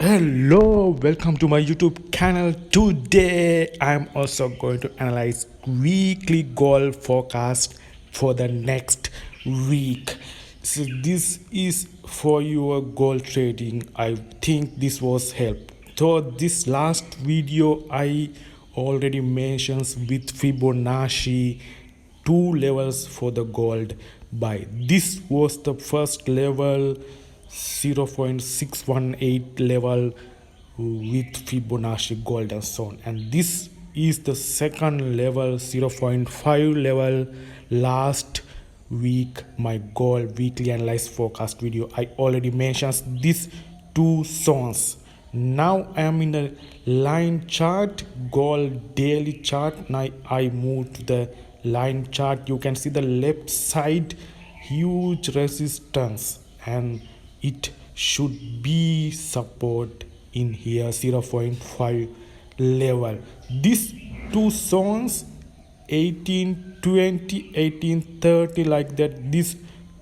Hello, welcome to my YouTube channel. Today I'm also going to analyze weekly gold forecast for the next week. So this is for your gold trading. I think this was help. So this last video I already mentions with Fibonacci two levels for the gold buy. This was the first level 0.618 level with Fibonacci golden zone, and this is the second level 0 0.5 level. Last week my gold weekly analyzed forecast video I already mentioned these two zones. Now I am in a line chart, gold daily chart. Now I move to the line chart. You can see the left side huge resistance, and it should be support in here 0 0.5 level. These two zones 1820 1830 like that, these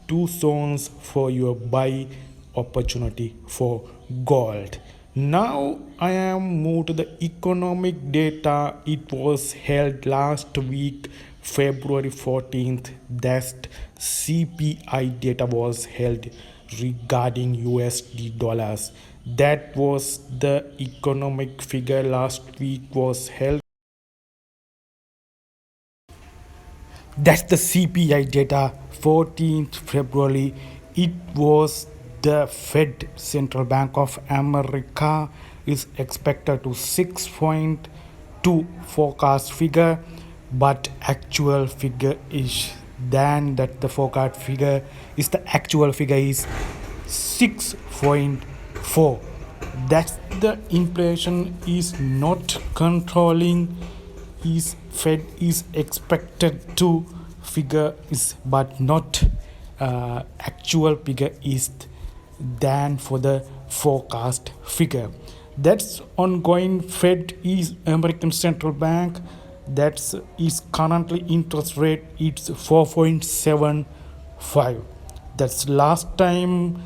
two zones for your buy opportunity for gold. Now I am moved to the economic data. It was held last week February 14th. That CPI data was held regarding USD dollars. That was the economic figure last week was held. That's the CPI data 14th February. It was the Fed Central Bank of America is expected to 6.2 forecast figure, but actual figure is than that the forecast figure is the actual figure is 6.4. That's the inflation is not controlling, is Fed is expected to figure is but not actual figure is than for the forecast figure. That's ongoing. Fed is American Central Bank. That's is currently interest rate it's 4.75. That's last time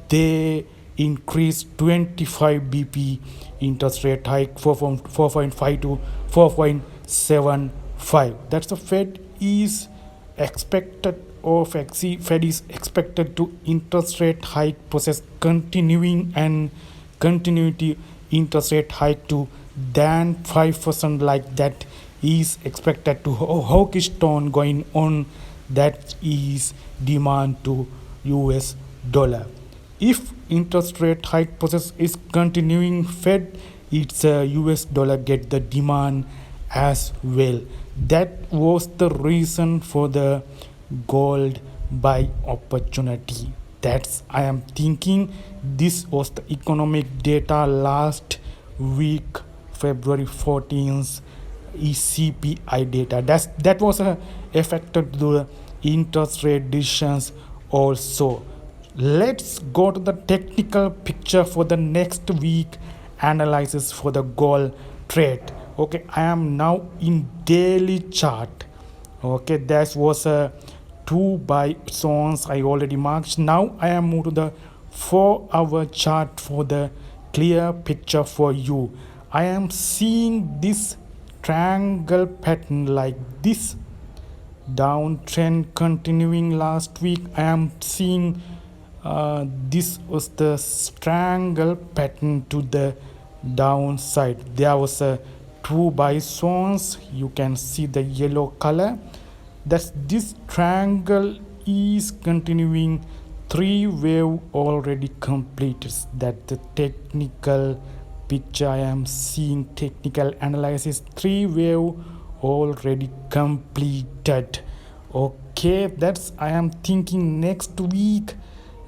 they increased 25 bp interest rate hike 4.5 to 4.75. That's the Fed is expected of Fed is expected to interest rate hike process continuing and continuity interest rate hike to than 5% like that is expected to hawkish tone going on. That is demand to US dollar. If interest rate hike process is continuing, Fed its US dollar get the demand as well. That was the reason for the gold buy opportunity. That's I am thinking this was the economic data last week February 14th ECPI data. That was affected to the interest rate decisions also. Let's go to the technical picture for the next week analysis for the gold trade. Okay, I am now in daily chart. Okay, that was a 2 buy zones I already marked. Now I am moved to the 4-hour chart for the clear picture for you. I am seeing this triangle pattern like this downtrend continuing last week. I am seeing this was the triangle pattern to the downside. There was a 2 buy zones. You can see the yellow color. That this triangle is continuing. 3 wave already completed. That the technical picture I am seeing, technical analysis, 3 wave already completed. Okay, that's I am thinking next week,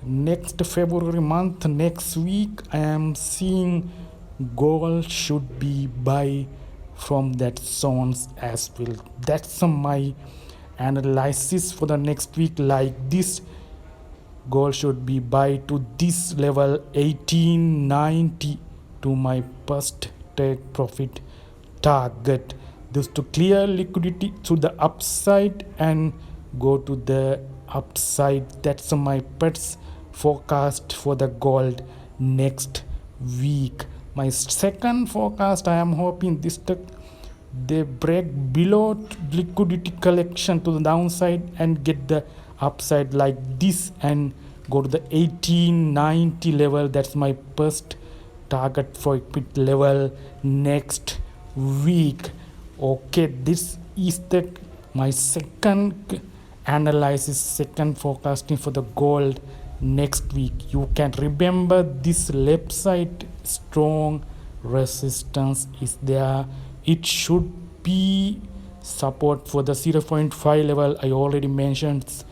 next February month, next week I am seeing gold should be buy from that zones as well. That's my analysis for the next week. Like this gold should be buy to this level 1890 to my first take profit target. This to clear liquidity to the upside and go to the upside. That's my pets forecast for the gold next week. My second forecast, I am hoping this stock they break below liquidity collection to the downside and get the upside like this and go to the 1890 level. That's my first target for equity level next week. Okay, this is the my second analysis, second forecasting for the gold next week. You can remember this left side strong resistance is there. It should be support for the 0.5 level. I already mentioned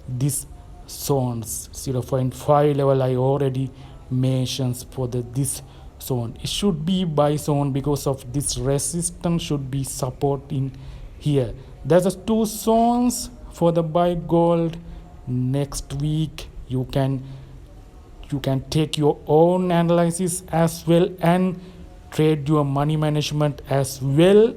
this zones. 0.5 level I already mentioned for this zone. It should be buy zone because of this resistance should be support in here. There's a two zones for the buy gold next week. You can take your own analysis as well and trade your money management as well.